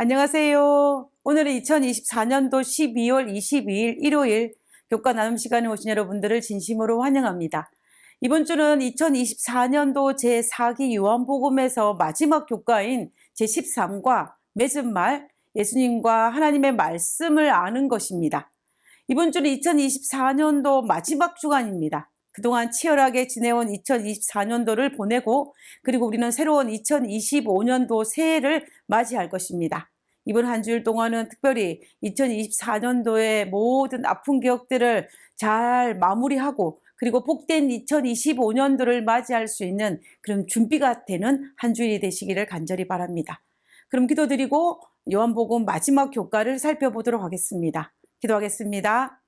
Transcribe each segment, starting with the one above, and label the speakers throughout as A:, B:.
A: 안녕하세요. 오늘은 2024년도 12월 22일 일요일 교과 나눔 시간에 오신 여러분들을 진심으로 환영합니다. 이번 주는 2024년도 제4기 요한복음에서 마지막 교과인 제13과 맺은 말 예수님과 하나님의 말씀을 아는 것입니다. 이번 주는 2024년도 마지막 주간입니다. 그동안 치열하게 지내온 2024년도를 보내고 그리고 우리는 새로운 2025년도 새해를 맞이할 것입니다. 이번 한 주일 동안은 특별히 2024년도의 모든 아픈 기억들을 잘 마무리하고 그리고 복된 2025년도를 맞이할 수 있는 그런 준비가 되는 한 주일이 되시기를 간절히 바랍니다. 그럼 기도드리고 요한복음 마지막 교과를 살펴보도록 하겠습니다. 기도하겠습니다.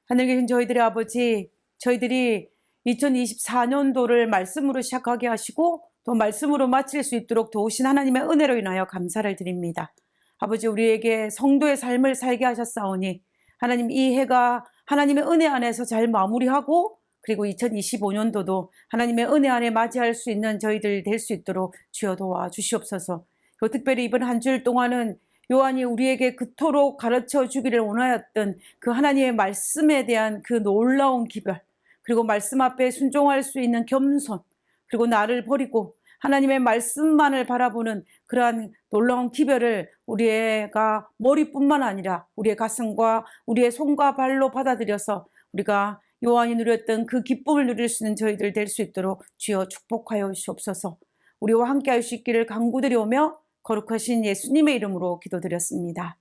A: 하늘 계신 저희들의 아버지, 저희들이 2024년도를 말씀으로 시작하게 하시고 또 말씀으로 마칠 수 있도록 도우신 하나님의 은혜로 인하여 감사를 드립니다. 아버지, 우리에게 성도의 삶을 살게 하셨사오니 하나님, 이 해가 하나님의 은혜 안에서 잘 마무리하고 그리고 2025년도도 하나님의 은혜 안에 맞이할 수 있는 저희들 될 수 있도록 주여 도와주시옵소서. 특별히 이번 한 주일 동안은 요한이 우리에게 그토록 가르쳐 주기를 원하였던 그 하나님의 말씀에 대한 그 놀라운 기별, 그리고 말씀 앞에 순종할 수 있는 겸손, 그리고 나를 버리고 하나님의 말씀만을 바라보는 그러한 놀라운 기별을 우리가 머리뿐만 아니라 우리의 가슴과 우리의 손과 발로 받아들여서 우리가 요한이 누렸던 그 기쁨을 누릴 수 있는 저희들 될 수 있도록 주여 축복하여 주옵소서. 우리와 함께 할 수 있기를 간구드리오며 거룩하신 예수님의 이름으로 기도드렸습니다.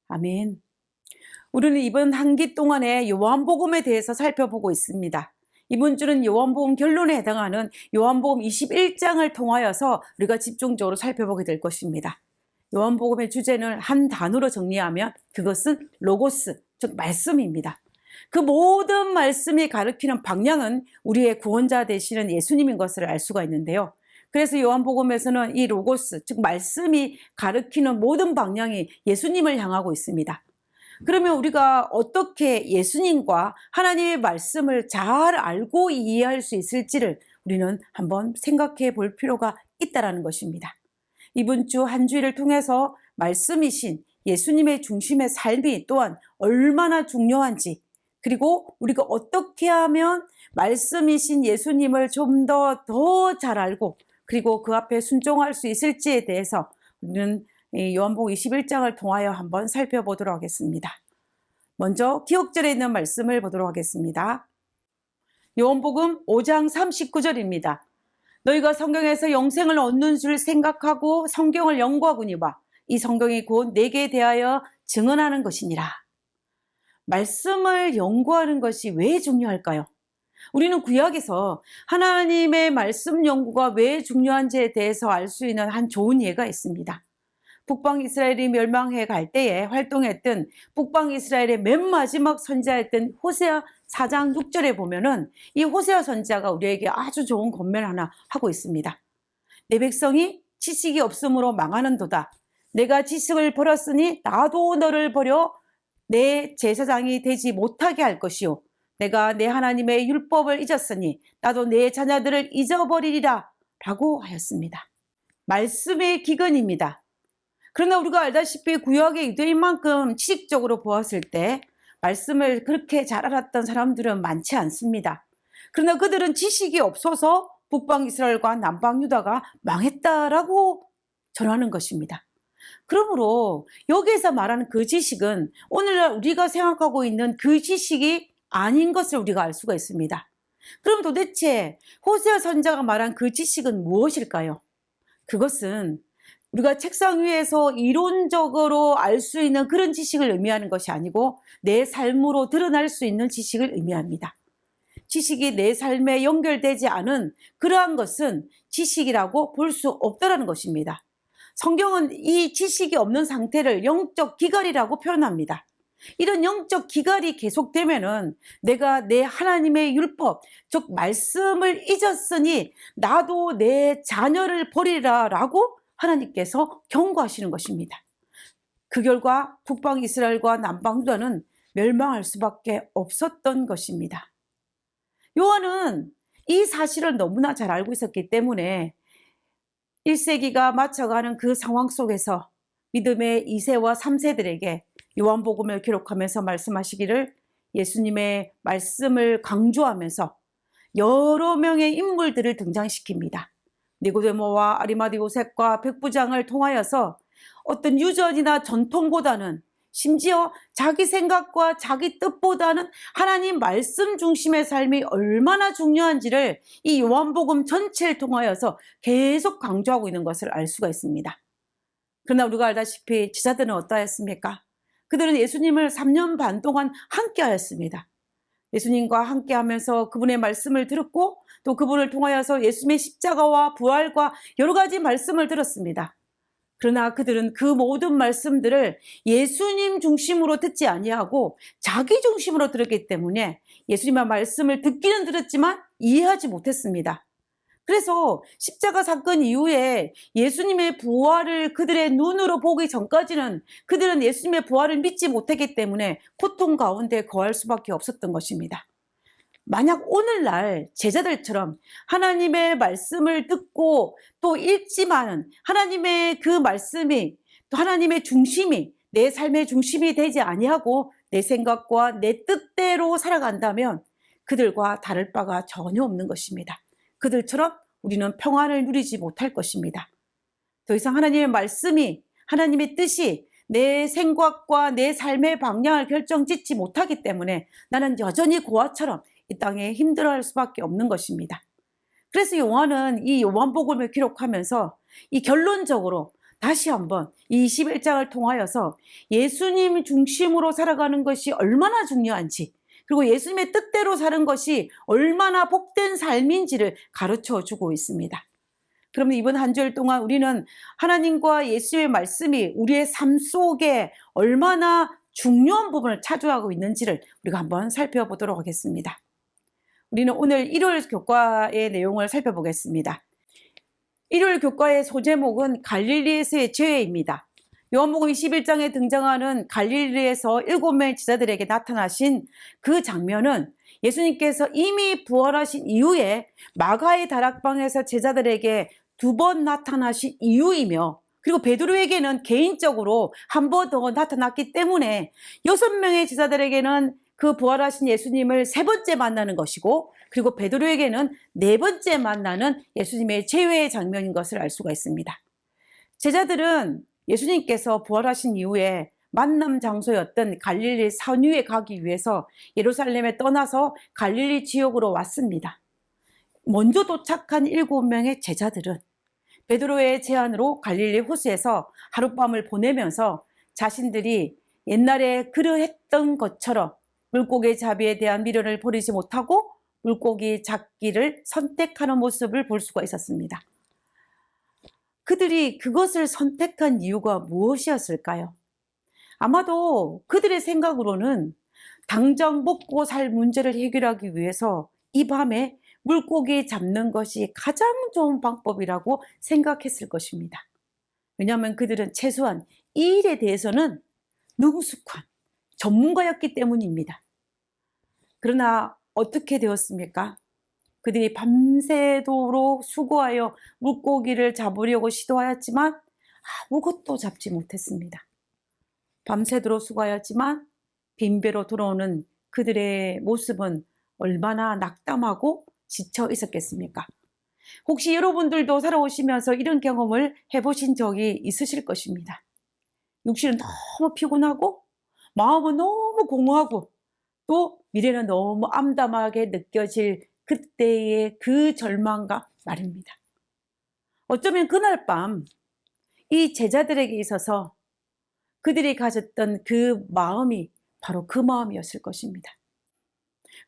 A: 아멘. 우리는 이번 한 기 동안에 요한복음에 대해서 살펴보고 있습니다. 이번 주는 요한복음 결론에 해당하는 요한복음 21장을 통하여서 우리가 집중적으로 살펴보게 될 것입니다. 요한복음의 주제는 한 단어로 정리하면 그것은 로고스, 즉 말씀입니다. 그 모든 말씀이 가리키는 방향은 우리의 구원자 되시는 예수님인 것을 알 수가 있는데요. 그래서 요한복음에서는 이 로고스, 즉 말씀이 가리키는 모든 방향이 예수님을 향하고 있습니다. 그러면 우리가 어떻게 예수님과 하나님의 말씀을 잘 알고 이해할 수 있을지를 우리는 한번 생각해 볼 필요가 있다는 것입니다. 이번 주 한 주일을 통해서 말씀이신 예수님의 중심의 삶이 또한 얼마나 중요한지, 그리고 우리가 어떻게 하면 말씀이신 예수님을 좀 더 잘 알고 그리고 그 앞에 순종할 수 있을지에 대해서 우리는 요한복음 21장을 통하여 한번 살펴보도록 하겠습니다. 먼저 기억절에 있는 말씀을 보도록 하겠습니다. 요한복음 5장 39절입니다. 너희가 성경에서 영생을 얻는 줄 생각하고 성경을 연구하거니와 이 성경이 곧 내게 대하여 증언하는 것이니라. 말씀을 연구하는 것이 왜 중요할까요? 우리는 구약에서 하나님의 말씀 연구가 왜 중요한지에 대해서 알 수 있는 한 좋은 예가 있습니다. 북방 이스라엘이 멸망해 갈 때에 활동했던 북방 이스라엘의 맨 마지막 선지자였던 호세아 4장 6절에 보면은 이 호세아 선지자가 우리에게 아주 좋은 권면을 하나 하고 있습니다. 내 백성이 지식이 없으므로 망하는도다. 내가 지식을 버렸으니 나도 너를 버려 내 제사장이 되지 못하게 할 것이요. 내가 내 하나님의 율법을 잊었으니 나도 내 자녀들을 잊어버리리라 라고 하였습니다. 말씀의 기근입니다. 그러나 우리가 알다시피 구약의 유대인만큼 지식적으로 보았을 때 말씀을 그렇게 잘 알았던 사람들은 많지 않습니다. 그러나 그들은 지식이 없어서 북방 이스라엘과 남방 유다가 망했다라고 전하는 것입니다. 그러므로 여기에서 말하는 그 지식은 오늘날 우리가 생각하고 있는 그 지식이 아닌 것을 우리가 알 수가 있습니다. 그럼 도대체 호세아 선지자가 말한 그 지식은 무엇일까요? 그것은 우리가 책상 위에서 이론적으로 알 수 있는 그런 지식을 의미하는 것이 아니고 내 삶으로 드러날 수 있는 지식을 의미합니다. 지식이 내 삶에 연결되지 않은 그러한 것은 지식이라고 볼 수 없다는 것입니다. 성경은 이 지식이 없는 상태를 영적 기갈이라고 표현합니다. 이런 영적 기갈이 계속되면은 내가 내 하나님의 율법, 즉 말씀을 잊었으니 나도 내 자녀를 버리라 라고 하나님께서 경고하시는 것입니다. 그 결과 북방 이스라엘과 남방 유다는 멸망할 수밖에 없었던 것입니다. 요한은 이 사실을 너무나 잘 알고 있었기 때문에 1세기가 맞춰가는 그 상황 속에서 믿음의 2세와 3세들에게 요한복음을 기록하면서 말씀하시기를, 예수님의 말씀을 강조하면서 여러 명의 인물들을 등장시킵니다. 니고데모와 아리마디 요셉과 백부장을 통하여서 어떤 유전이나 전통보다는, 심지어 자기 생각과 자기 뜻보다는 하나님 말씀 중심의 삶이 얼마나 중요한지를 이 요한복음 전체를 통하여서 계속 강조하고 있는 것을 알 수가 있습니다. 그러나 우리가 알다시피 제자들은 어떠했습니까? 그들은 예수님을 3년 반 동안 함께 하였습니다. 예수님과 함께 하면서 그분의 말씀을 들었고, 또 그분을 통하여서 예수님의 십자가와 부활과 여러 가지 말씀을 들었습니다. 그러나 그들은 그 모든 말씀들을 예수님 중심으로 듣지 아니하고 자기 중심으로 들었기 때문에 예수님의 말씀을 듣기는 들었지만 이해하지 못했습니다. 그래서 십자가 사건 이후에 예수님의 부활을 그들의 눈으로 보기 전까지는 그들은 예수님의 부활을 믿지 못했기 때문에 고통 가운데 거할 수밖에 없었던 것입니다. 만약 오늘날 제자들처럼 하나님의 말씀을 듣고 또 읽지만 하나님의 그 말씀이, 또 하나님의 중심이 내 삶의 중심이 되지 아니하고 내 생각과 내 뜻대로 살아간다면 그들과 다를 바가 전혀 없는 것입니다. 그들처럼 우리는 평안을 누리지 못할 것입니다. 더 이상 하나님의 말씀이, 하나님의 뜻이 내 생각과 내 삶의 방향을 결정짓지 못하기 때문에 나는 여전히 고아처럼 이 땅에 힘들어할 수밖에 없는 것입니다. 그래서 요한은 이 요한복음을 기록하면서 이 결론적으로 다시 한번 이 21장을 통하여서 예수님 중심으로 살아가는 것이 얼마나 중요한지, 그리고 예수님의 뜻대로 사는 것이 얼마나 복된 삶인지를 가르쳐 주고 있습니다. 그러면 이번 한 주일 동안 우리는 하나님과 예수의 말씀이 우리의 삶 속에 얼마나 중요한 부분을 차지하고 있는지를 우리가 한번 살펴보도록 하겠습니다. 우리는 오늘 일요일 교과의 내용을 살펴보겠습니다. 일요일 교과의 소제목은 갈릴리에서의 죄입니다. 요한복음 21장에 등장하는 갈릴리에서 7명의 제자들에게 나타나신 그 장면은 예수님께서 이미 부활하신 이후에 마가의 다락방에서 제자들에게 2번 나타나신 이유이며, 그리고 베드로에게는 개인적으로 한 번 더 나타났기 때문에 6명의 제자들에게는 그 부활하신 예수님을 3번째 만나는 것이고, 그리고 베드로에게는 4번째 만나는 예수님의 재회의 장면인 것을 알 수가 있습니다. 제자들은 예수님께서 부활하신 이후에 만남 장소였던 갈릴리 산위에 가기 위해서 예루살렘에 떠나서 갈릴리 지역으로 왔습니다. 먼저 도착한 7명의 제자들은 베드로의 제안으로 갈릴리 호수에서 하룻밤을 보내면서 자신들이 옛날에 그러했던 것처럼 물고기 잡이에 대한 미련을 버리지 못하고 물고기 잡기를 선택하는 모습을 볼 수가 있었습니다. 그들이 그것을 선택한 이유가 무엇이었을까요? 아마도 그들의 생각으로는 당장 먹고 살 문제를 해결하기 위해서 이 밤에 물고기 잡는 것이 가장 좋은 방법이라고 생각했을 것입니다. 왜냐하면 그들은 최소한 이 일에 대해서는 능숙한 전문가였기 때문입니다. 그러나 어떻게 되었습니까? 그들이 밤새도록 수고하여 물고기를 잡으려고 시도하였지만 아무것도 잡지 못했습니다. 밤새도록 수고하였지만 빈배로 돌아오는 그들의 모습은 얼마나 낙담하고 지쳐 있었겠습니까? 혹시 여러분들도 살아오시면서 이런 경험을 해보신 적이 있으실 것입니다. 육신은 너무 피곤하고 마음은 너무 공허하고 또 미래는 너무 암담하게 느껴질 그때의 그 절망감 말입니다. 어쩌면 그날 밤 이 제자들에게 있어서 그들이 가졌던 그 마음이 바로 그 마음이었을 것입니다.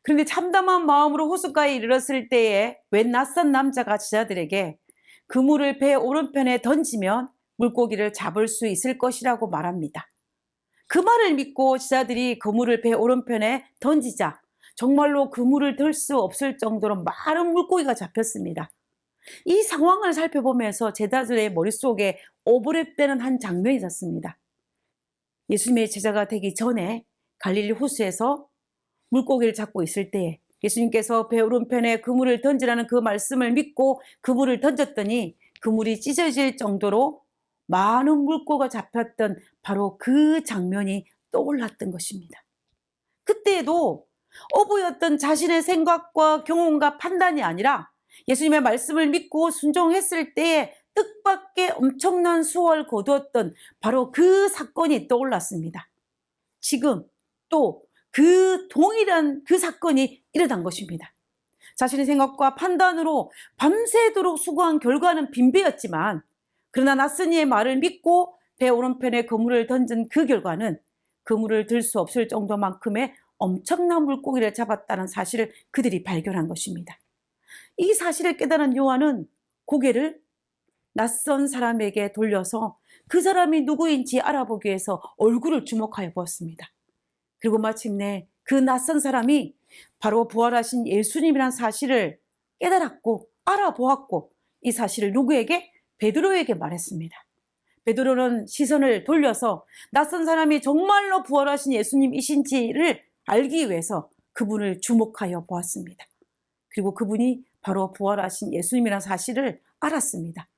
A: 그런데 참담한 마음으로 호숫가에 이르렀을 때에 웬 낯선 남자가 제자들에게 그물을 배 오른편에 던지면 물고기를 잡을 수 있을 것이라고 말합니다. 그 말을 믿고 제자들이 그물을 배 오른편에 던지자 정말로 그물을 들 수 없을 정도로 많은 물고기가 잡혔습니다. 이 상황을 살펴보면서 제자들의 머릿속에 오버랩되는 한 장면이 있었습니다. 예수님의 제자가 되기 전에 갈릴리 호수에서 물고기를 잡고 있을 때에 예수님께서 배 오른편에 그물을 던지라는 그 말씀을 믿고 그물을 던졌더니 그물이 찢어질 정도로 많은 물고가 잡혔던 바로 그 장면이 떠올랐던 것입니다. 그때에도 어부였던 자신의 생각과 경험과 판단이 아니라 예수님의 말씀을 믿고 순종했을 때에 뜻밖의 엄청난 수확을 거두었던 바로 그 사건이 떠올랐습니다. 지금 또 그 동일한 그 사건이 일어난 것입니다. 자신의 생각과 판단으로 밤새도록 수고한 결과는 빈배였지만, 그러나 낯선 이의 말을 믿고 배 오른편에 그물을 던진 그 결과는 그물을 들 수 없을 정도만큼의 엄청난 물고기를 잡았다는 사실을 그들이 발견한 것입니다. 이 사실을 깨달은 요한은 고개를 낯선 사람에게 돌려서 그 사람이 누구인지 알아보기 위해서 얼굴을 주목하여 보았습니다. 그리고 마침내 그 낯선 사람이 바로 부활하신 예수님이라는 사실을 깨달았고 알아보았고, 이 사실을 누구에게? 베드로에게 말했습니다. 베드로는 시선을 돌려서 낯선 사람이 정말로 부활하신 예수님이신지를 알기 위해서 그분을 주목하여 보았습니다. 그리고 그분이 바로 부활하신 예수님이라는 사실을 알았습니다.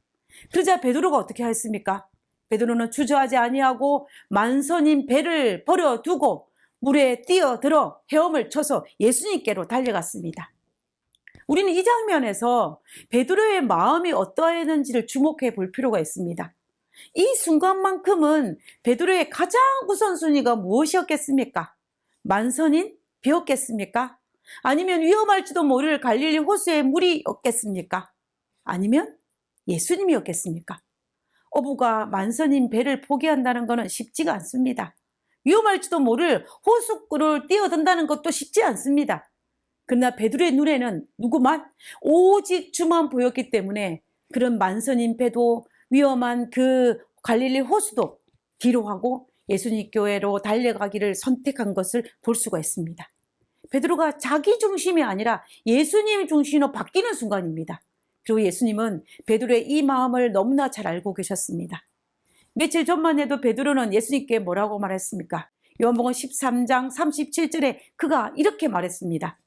A: 그러자 베드로가 어떻게 했습니까? 베드로는 주저하지 아니하고 만선인 배를 버려두고 물에 뛰어들어 헤엄을 쳐서 예수님께로 달려갔습니다. 우리는 이 장면에서 베드로의 마음이 어떠했는지를 주목해 볼 필요가 있습니다. 이 순간만큼은 베드로의 가장 우선순위가 무엇이었겠습니까? 만선인 배였겠습니까? 아니면 위험할지도 모를 갈릴리 호수의 물이었겠습니까? 아니면 예수님이었겠습니까? 어부가 만선인 배를 포기한다는 것은 쉽지가 않습니다. 위험할지도 모를 호숫가를 뛰어든다는 것도 쉽지 않습니다. 그러나 베드로의 눈에는 누구만? 오직 주만 보였기 때문에 그런 만선인 배도 위험한 그 갈릴리 호수도 뒤로 하고 예수님 교회로 달려가기를 선택한 것을 볼 수가 있습니다. 베드로가 자기 중심이 아니라 예수님 중심으로 바뀌는 순간입니다. 그리고 예수님은 베드로의 이 마음을 너무나 잘 알고 계셨습니다. 며칠 전만 해도 베드로는 예수님께 뭐라고 말했습니까? 요한복음 13장 37절에 그가 이렇게 말했습니다.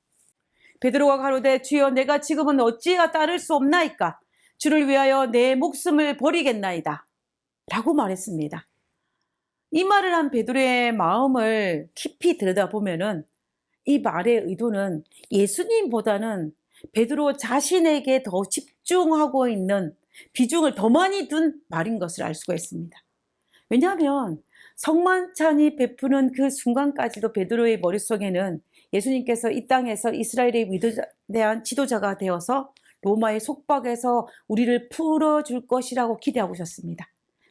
A: 베드로가 가로되 주여 내가 지금은 어찌하여 따를 수 없나이까? 주를 위하여 내 목숨을 버리겠나이다 라고 말했습니다. 이 말을 한 베드로의 마음을 깊이 들여다보면은 이 말의 의도는 예수님보다는 베드로 자신에게 더 집중하고 있는 비중을 더 많이 둔 말인 것을 알 수가 있습니다. 왜냐하면 성만찬이 베푸는 그 순간까지도 베드로의 머릿속에는 예수님께서 이 땅에서 이스라엘의 위대한 지도자가 되어서 로마의 속박에서 우리를 풀어줄 것이라고 기대하고 있었습니다.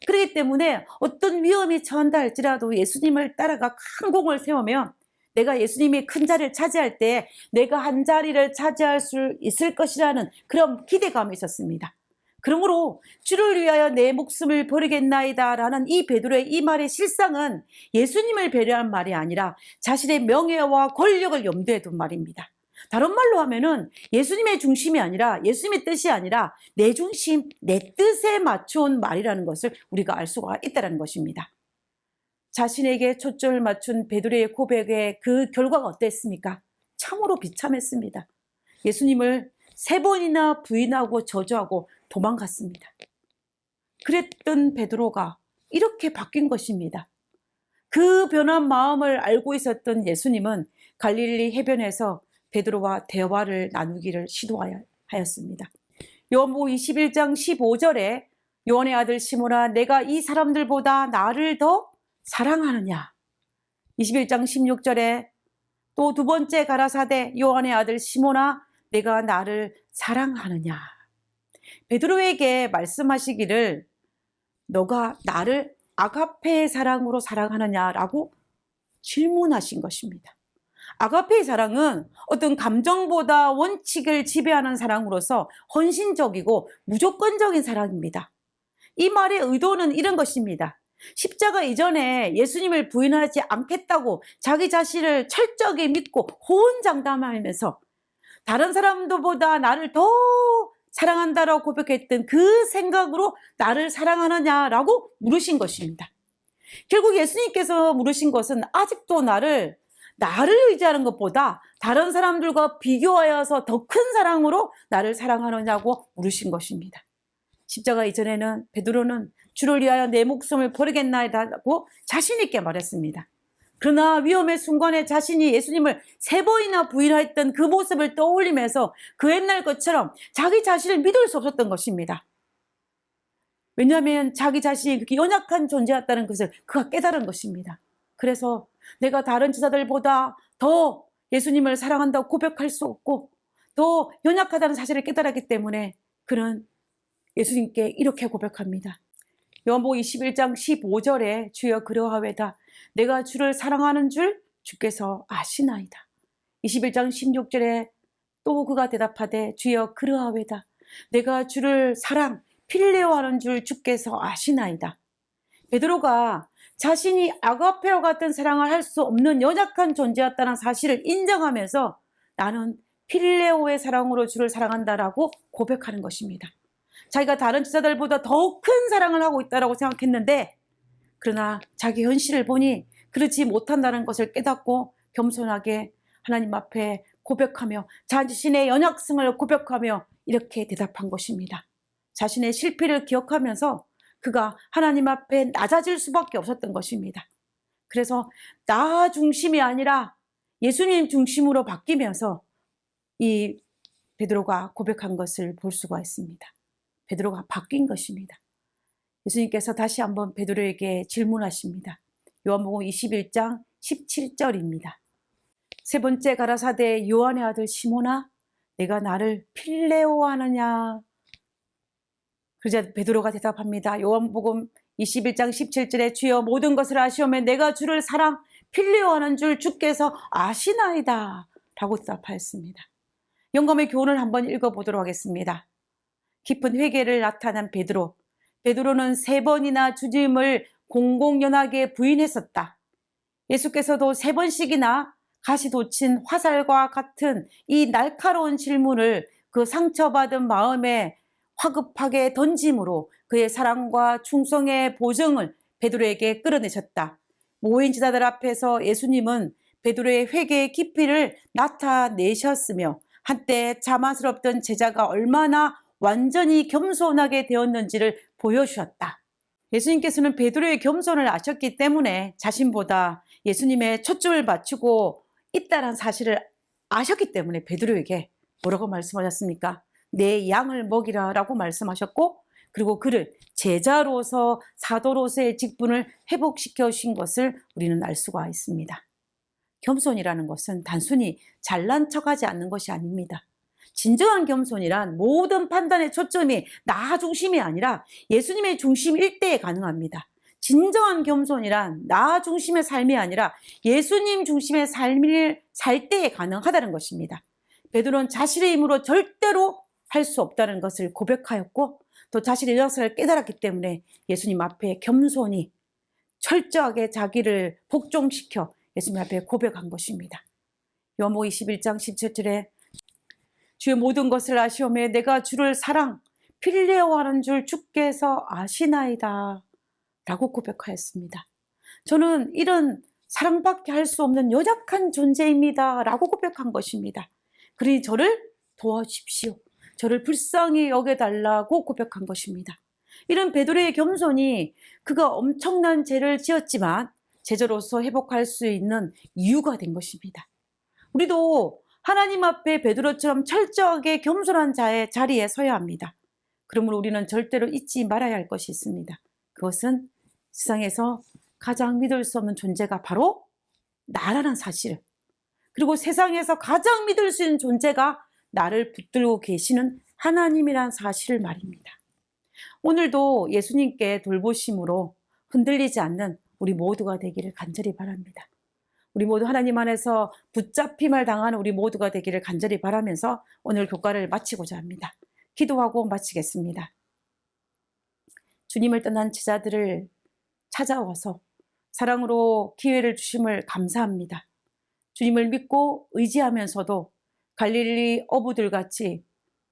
A: 그렇기 때문에 어떤 위험이 처한다 할지라도 예수님을 따라가 큰 공을 세우면 내가 예수님이 큰 자리를 차지할 때 내가 한 자리를 차지할 수 있을 것이라는 그런 기대감이 있었습니다. 그러므로 주를 위하여 내 목숨을 버리겠나이다 라는 이 베드로의 이 말의 실상은 예수님을 배려한 말이 아니라 자신의 명예와 권력을 염두에 둔 말입니다. 다른 말로 하면은 예수님의 중심이 아니라 예수님의 뜻이 아니라 내 중심, 내 뜻에 맞춘 말이라는 것을 우리가 알 수가 있다는 것입니다. 자신에게 초점을 맞춘 베드로의 고백의 그 결과가 어땠습니까? 참으로 비참했습니다. 예수님을 3번이나 부인하고 저주하고 도망갔습니다. 그랬던 베드로가 이렇게 바뀐 것입니다. 그 변한 마음을 알고 있었던 예수님은 갈릴리 해변에서 베드로와 대화를 나누기를 시도하였습니다. 요한복음 21장 15절에 요한의 아들 시몬아 내가 이 사람들보다 나를 더 사랑하느냐. 21장 16절에 또 두 번째 가라사대 요한의 아들 시몬아 내가 나를 사랑하느냐. 베드로에게 말씀하시기를 너가 나를 아가페의 사랑으로 사랑하느냐라고 질문하신 것입니다. 아가페의 사랑은 어떤 감정보다 원칙을 지배하는 사랑으로서 헌신적이고 무조건적인 사랑입니다. 이 말의 의도는 이런 것입니다. 십자가 이전에 예수님을 부인하지 않겠다고 자기 자신을 철저하게 믿고 호언장담하면서 다른 사람들보다 나를 더 사랑한다라고 고백했던 그 생각으로 나를 사랑하느냐라고 물으신 것입니다. 결국 예수님께서 물으신 것은 아직도 나를 의지하는 것보다 다른 사람들과 비교하여서 더 큰 사랑으로 나를 사랑하느냐고 물으신 것입니다. 십자가 이전에는 베드로는 주를 위하여 내 목숨을 버리겠나이다고 자신 있게 말했습니다. 그러나 위험의 순간에 자신이 예수님을 3번이나 부인했던 그 모습을 떠올리면서 그 옛날 것처럼 자기 자신을 믿을 수 없었던 것입니다. 왜냐하면 자기 자신이 그렇게 연약한 존재였다는 것을 그가 깨달은 것입니다. 그래서 내가 다른 제자들보다 더 예수님을 사랑한다고 고백할 수 없고 더 연약하다는 사실을 깨달았기 때문에 그는 예수님께 이렇게 고백합니다. 요한복음 21장 15절에 주여 그러하외다. 내가 주를 사랑하는 줄 주께서 아시나이다. 21장 16절에 또 그가 대답하되 주여 그러하외다. 내가 주를 필레오하는 줄 주께서 아시나이다. 베드로가 자신이 아가페와 같은 사랑을 할 수 없는 연약한 존재였다는 사실을 인정하면서 나는 필레오의 사랑으로 주를 사랑한다라고 고백하는 것입니다. 자기가 다른 제자들보다 더 큰 사랑을 하고 있다고 생각했는데 그러나 자기 현실을 보니 그렇지 못한다는 것을 깨닫고 겸손하게 하나님 앞에 고백하며 자신의 연약성을 고백하며 이렇게 대답한 것입니다. 자신의 실패를 기억하면서 그가 하나님 앞에 낮아질 수밖에 없었던 것입니다. 그래서 나 중심이 아니라 예수님 중심으로 바뀌면서 이 베드로가 고백한 것을 볼 수가 있습니다. 베드로가 바뀐 것입니다. 예수님께서 다시 한번 베드로에게 질문하십니다. 요한복음 21장 17절입니다. 세 번째 가라사대 요한의 아들 시몬아 내가 나를 필레오하느냐. 그러자 베드로가 대답합니다. 요한복음 21장 17절에 주여 모든 것을 아시오매 내가 주를 필레오하는 줄 주께서 아시나이다 라고 대답하였습니다. 영감의 교훈을 한번 읽어보도록 하겠습니다. 깊은 회개를 나타낸 베드로. 베드로는 3번이나 주님을 공공연하게 부인했었다. 예수께서도 3번씩이나 가시 돋친 화살과 같은 이 날카로운 질문을 그 상처받은 마음에 화급하게 던짐으로 그의 사랑과 충성의 보증을 베드로에게 끌어내셨다. 모인 제자들 앞에서 예수님은 베드로의 회개의 깊이를 나타내셨으며 한때 자만스럽던 제자가 얼마나 완전히 겸손하게 되었는지를 보여주셨다. 예수님께서는 베드로의 겸손을 아셨기 때문에 자신보다 예수님의 초점을 맞추고 있다는 사실을 아셨기 때문에 베드로에게 뭐라고 말씀하셨습니까? 내 양을 먹이라 라고 말씀하셨고 그리고 그를 제자로서 사도로서의 직분을 회복시켜 주신 것을 우리는 알 수가 있습니다. 겸손이라는 것은 단순히 잘난 척하지 않는 것이 아닙니다. 진정한 겸손이란 모든 판단의 초점이 나 중심이 아니라 예수님의 중심일 때에 가능합니다. 진정한 겸손이란 나 중심의 삶이 아니라 예수님 중심의 삶을 살 때에 가능하다는 것입니다. 베드로는 자신의 힘으로 절대로 할 수 없다는 것을 고백하였고 또 자신의 역사를 깨달았기 때문에 예수님 앞에 겸손히 철저하게 자기를 복종시켜 예수님 앞에 고백한 것입니다. 요한복음 21장 17절에 주의 모든 것을 아시오매 내가 주를 필레오하는 줄 주께서 아시나이다 라고 고백하였습니다. 저는 이런 사랑밖에 할 수 없는 연약한 존재입니다 라고 고백한 것입니다. 그러니 저를 도와주십시오. 저를 불쌍히 여겨달라고 고백한 것입니다. 이런 베드로의 겸손이 그가 엄청난 죄를 지었지만 제자로서 회복할 수 있는 이유가 된 것입니다. 우리도 하나님 앞에 베드로처럼 철저하게 겸손한 자리에 서야 합니다. 그러므로 우리는 절대로 잊지 말아야 할 것이 있습니다. 그것은 세상에서 가장 믿을 수 없는 존재가 바로 나라는 사실, 그리고 세상에서 가장 믿을 수 있는 존재가 나를 붙들고 계시는 하나님이란 사실을 말입니다. 오늘도 예수님께 돌보심으로 흔들리지 않는 우리 모두가 되기를 간절히 바랍니다. 우리 모두 하나님 안에서 붙잡힘을 당하는 우리 모두가 되기를 간절히 바라면서 오늘 교과를 마치고자 합니다. 기도하고 마치겠습니다. 주님을 떠난 제자들을 찾아와서 사랑으로 기회를 주심을 감사합니다. 주님을 믿고 의지하면서도 갈릴리 어부들 같이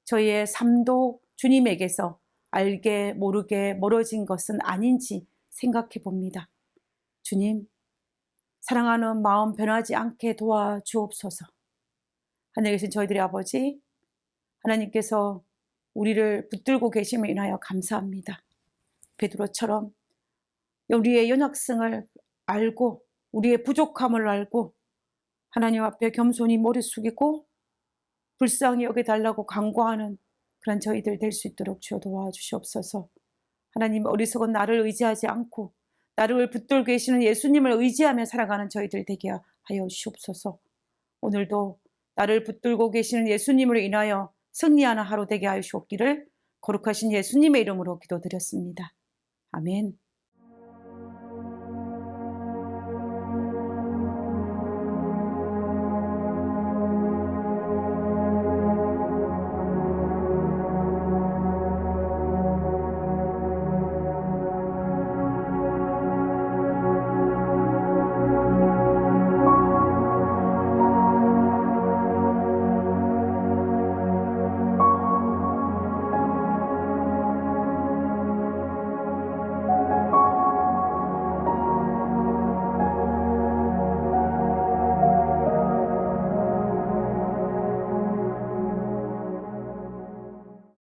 A: 저희의 삶도 주님에게서 알게 모르게 멀어진 것은 아닌지 생각해 봅니다. 주님, 사랑하는 마음 변하지 않게 도와주옵소서. 하늘에 계신 저희들의 아버지, 하나님께서 우리를 붙들고 계심을 인하여 감사합니다. 베드로처럼 우리의 연약성을 알고 우리의 부족함을 알고 하나님 앞에 겸손히 머리 숙이고 불쌍히 여겨달라고 간구하는 그런 저희들 될 수 있도록 주여 도와주시옵소서. 하나님, 어리석은 나를 의지하지 않고 나를 붙들고 계시는 예수님을 의지하며 살아가는 저희들 되게 하여 주시옵소서. 오늘도 나를 붙들고 계시는 예수님으로 인하여 승리하는 하루 되게 하여 주옵기를 거룩하신 예수님의 이름으로 기도드렸습니다. 아멘.